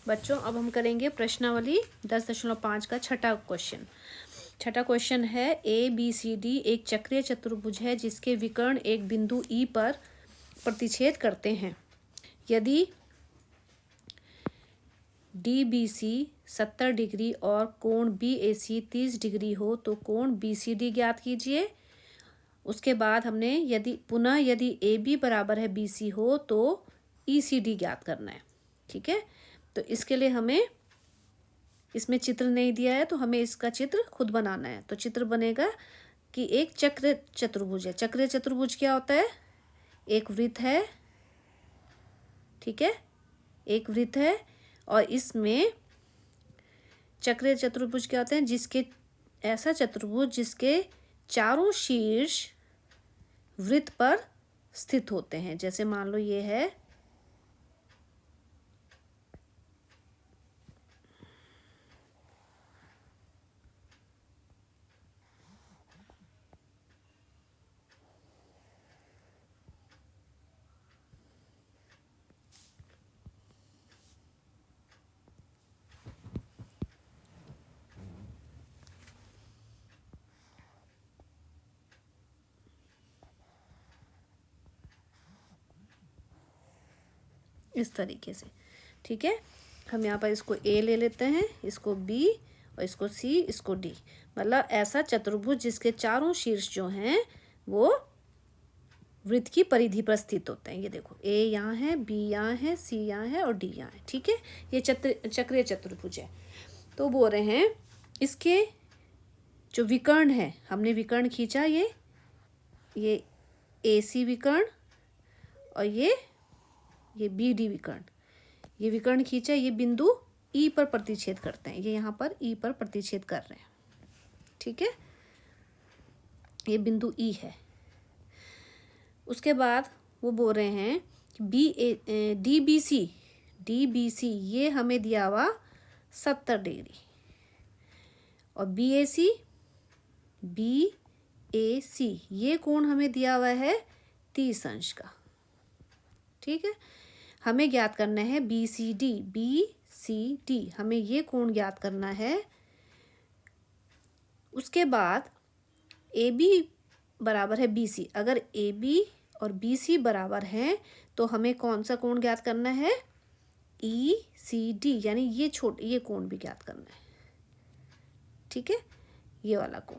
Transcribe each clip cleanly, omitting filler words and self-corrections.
बच्चों अब हम करेंगे प्रश्नावली 10.5 का छठा क्वेश्चन। छठा क्वेश्चन है ABCD एक चक्रीय चतुर्भुज है जिसके विकर्ण एक बिंदु E पर प्रतिच्छेद करते हैं। यदि DBC 70 डिग्री और कोण BAC 30 डिग्री हो तो कोण BCD ज्ञात कीजिए। उसके बाद हमने यदि AB बराबर है BC हो तो ECD ज्ञात करना है। ठीक है, तो इसके लिए हमें इसमें चित्र नहीं दिया है तो हमें इसका चित्र खुद बनाना है। तो चित्र बनेगा कि एक चक्र चतुर्भुज है। चक्रीय चतुर्भुज क्या होता है? एक वृत्त है, ठीक है, एक वृत्त है और इसमें चक्रीय चतुर्भुज क्या होते हैं? जिसके ऐसा चतुर्भुज जिसके चारों शीर्ष वृत्त पर स्थित होते हैं। जैसे मान लो ये है इस तरीके से। ठीक है, हम यहाँ पर इसको A ले लेते हैं, इसको B और इसको C, इसको D। मतलब ऐसा चतुर्भुज जिसके चारों शीर्ष जो हैं वो वृत्त की परिधि पर स्थित होते हैं। ये देखो A यहाँ है, B यहाँ है, C यहाँ है और D यहाँ है। ठीक है, ये चक्रीय चतुर्भुज है। तो बोल रहे हैं इसके जो विकर्ण है, हमने विकर्ण खींचा ये AC विकर्ण और ये BD विकर्ण, ये विकर्ण खींचा, ये बिंदु E पर प्रतिच्छेद करते हैं। ये यहाँ पर E पर प्रतिच्छेद कर रहे हैं। ठीक है, ये बिंदु E है। उसके बाद वो बोल रहे हैं कि DBC ये हमें दिया हुआ 70 डिग्री और BAC ये कोण हमें दिया हुआ है 30 अंश का। ठीक है, हमें ज्ञात करना है BCD हमें ये कोण ज्ञात करना है। उसके बाद AB बराबर है BC। अगर AB और BC बराबर हैं तो हमें कौन सा कोण ज्ञात करना है? ECD, यानी ये कोण भी ज्ञात करना है। ठीक है, ये वाला कोण।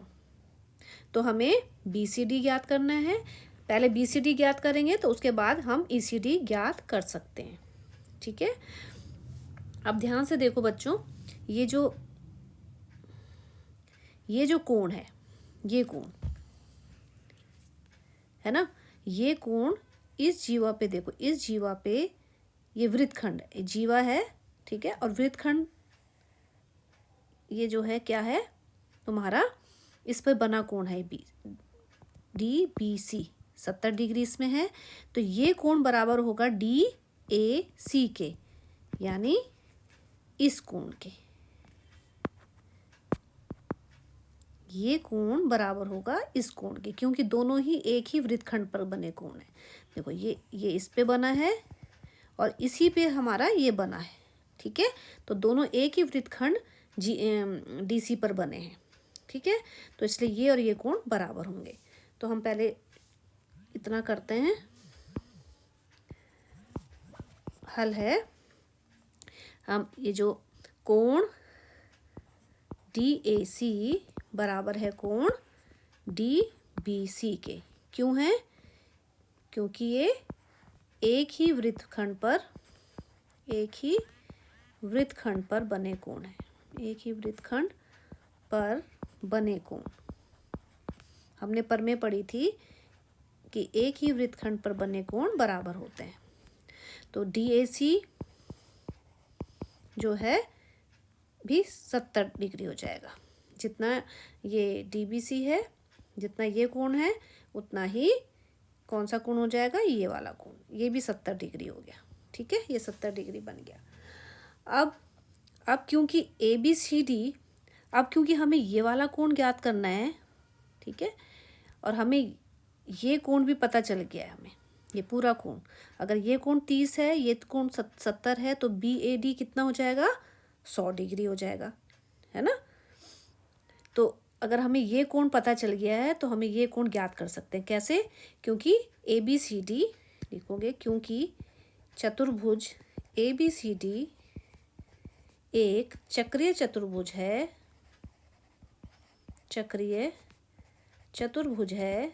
तो हमें BCD ज्ञात करना है। पहले BCD ज्ञात करेंगे तो उसके बाद हम ECD ज्ञात कर सकते हैं। ठीक है, अब ध्यान से देखो बच्चों, ये जो कोण है, ये कोण है ना, ये कोण इस जीवा पे देखो, इस जीवा पे ये वृत्तखंड जीवा है। ठीक है, और वृत्तखंड ये जो है क्या है तुम्हारा, इस पर बना कोण है DBC 70 डिग्री इसमें है। तो ये कोण बराबर होगा DAC के, यानी इस कोण के। ये कोण बराबर होगा इस कोण के, क्योंकि दोनों ही एक ही वृत्तखंड पर बने कोण है। देखो ये इस पे बना है और इसी पे हमारा ये बना है। ठीक है, तो दोनों एक ही वृत्तखंड DC पर बने हैं। ठीक है, तो इसलिए ये और ये कोण बराबर होंगे। तो हम पहले इतना करते हैं, हल है। हम ये जो कोण DAC बराबर है कोण DBC के, क्यों है? क्योंकि ये एक ही वृत्तखंड पर बने कोण है। एक ही वृत्तखंड पर बने कोण हमने पर में पढ़ी थी कि एक ही वृत्तखंड पर बने कोण बराबर होते हैं। तो DAC जो है भी 70 डिग्री हो जाएगा। जितना ये DBC है, जितना ये कोण है, उतना ही कौन सा कोण हो जाएगा? ये वाला कोण। ये भी 70 डिग्री हो गया। ठीक है, ये 70 डिग्री बन गया। अब क्योंकि ABCD, अब क्योंकि हमें ये वाला कोण ज्ञात करना है, ठीक है, और हमें ये कोण भी पता चल गया है हमें, ये पूरा कोण, अगर ये कोण 30 है, ये कोण 70 है, तो BAD कितना हो जाएगा? 100 डिग्री हो जाएगा, है ना। तो अगर हमें ये कोण पता चल गया है तो हमें ये कोण ज्ञात कर सकते हैं। कैसे? क्योंकि ABCD लिखोगे, क्योंकि चतुर्भुज ABCD एक चक्रीय चतुर्भुज है, चक्रीय चतुर्भुज है,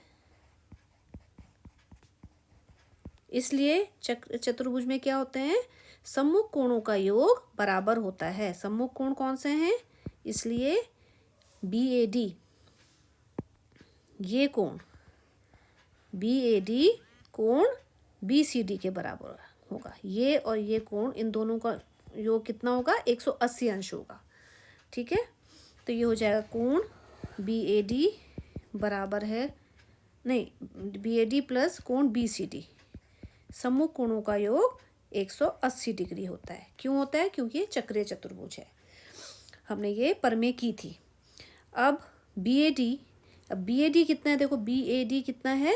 इसलिए चतुर्भुज में क्या होते हैं? सम्मुख कोणों का योग बराबर होता है। सम्मुख कोण कौन से हैं? इसलिए BAD, ये कोण BAD कोण BCD के बराबर होगा। ये और ये कोण, इन दोनों का योग कितना होगा? 180 अंश होगा, ठीक है। तो ये हो जाएगा कोण BAD बराबर है, नहीं, BAD प्लस कोण BCD, सम्मुख कोणों का योग 180 डिग्री होता है। क्यों होता है? क्योंकि ये चक्रीय चतुर्भुज है। हमने ये परमेय की थी। अब BAD कितना है? देखो BAD कितना है?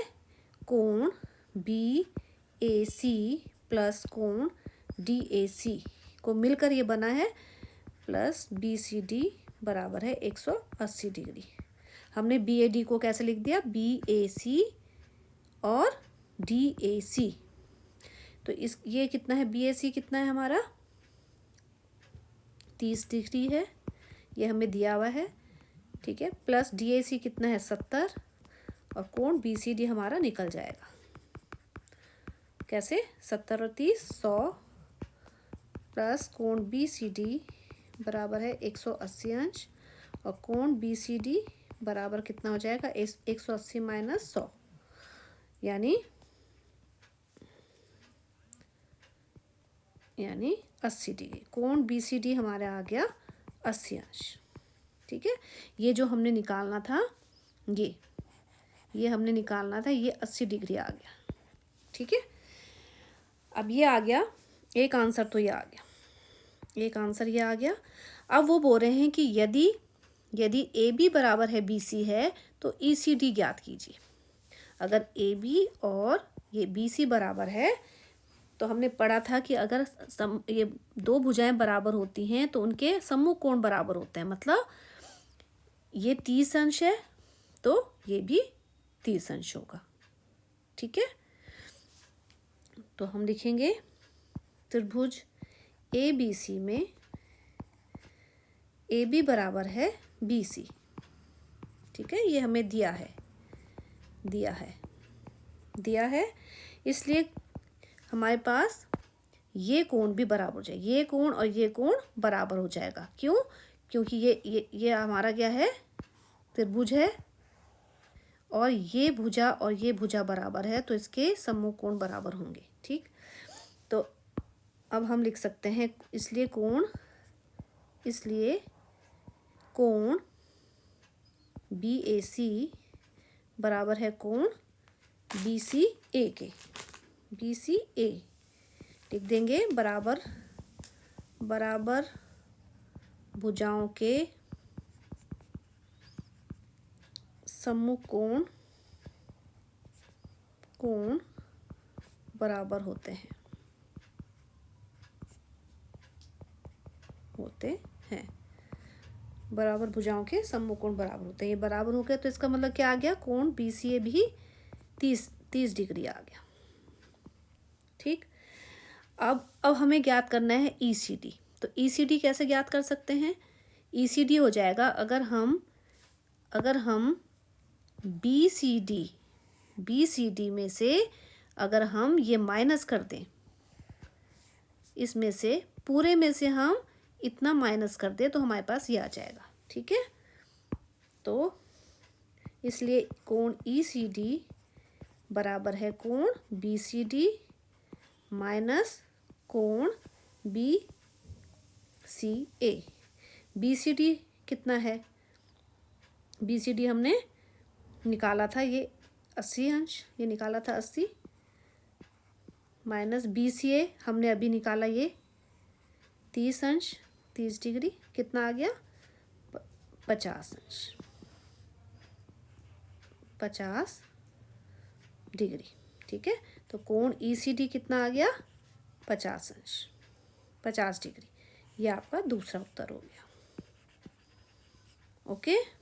कोण BAC प्लस कोण DAC को मिलकर ये बना है प्लस BCD बराबर है 180 डिग्री। हमने BAD को कैसे लिख दिया? BAC और DAC। तो ये कितना है? BAC कितना है हमारा? 30 डिग्री है, ये हमें दिया हुआ है, ठीक है। प्लस DAC कितना है? 70, और कोण BCD हमारा निकल जाएगा। कैसे? 70 और 30 100 प्लस कोण BCD बराबर है 180 अंश, और कोण BCD बराबर कितना हो जाएगा? 180 माइनस 100, यानी 80 डिग्री। कोण BCD हमारे आ गया 80 अंश, ठीक है। ये जो हमने निकालना था, ये हमने निकालना था, ये 80 डिग्री आ गया, ठीक है। अब ये आ गया एक आंसर, तो ये आ गया एक आंसर, ये आ गया। अब वो बोल रहे हैं कि यदि AB बराबर है BC है तो ECD ज्ञात कीजिए। अगर AB और ये BC बराबर है, तो हमने पढ़ा था कि अगर ये दो भुजाएं बराबर होती हैं तो उनके सम्मुख कोण बराबर होते हैं। मतलब ये 30 अंश है तो ये भी 30 अंश होगा, ठीक है। तो हम लिखेंगे त्रिभुज ABC में AB बराबर है BC, ठीक है। ये हमें दिया है, इसलिए हमारे पास ये कोण भी बराबर हो जाएगा। ये कोण और ये कोण बराबर हो जाएगा। क्यों? क्योंकि ये हमारा क्या है? त्रिभुज है, और ये भुजा बराबर है, तो इसके सम्मुख कोण बराबर होंगे, ठीक। तो अब हम लिख सकते हैं, इसलिए कोण BAC बराबर है कोण BCA के। BCA लिख देंगे, बराबर भुजाओं के सम्मुख कोण बराबर होते हैं। बराबर भुजाओं के सम्मुख कोण बराबर होते हैं। ये बराबर हो गया, तो इसका मतलब क्या आ गया? कोण BCA भी 30 डिग्री आ गया, ठीक। अब हमें ज्ञात करना है ECD। तो ECD कैसे ज्ञात कर सकते हैं? ECD हो जाएगा, अगर हम BCD में से अगर हम ये माइनस कर दें, इसमें से पूरे में से हम इतना माइनस कर दें, तो हमारे पास ये आ जाएगा, ठीक है। तो इसलिए कोण ECD बराबर है कोण BCD माइनस कोण BCA। BCD कितना है? BCD हमने निकाला था, ये 80 अंश, ये निकाला था 80, माइनस BCA हमने अभी निकाला ये 30 अंश, 30 डिग्री, कितना आ गया? 50 अंश, 50 डिग्री, ठीक है। तो कोण ECD कितना आ गया, 50 अंश, 50 डिग्री। ये आपका दूसरा उत्तर हो गया। ओके।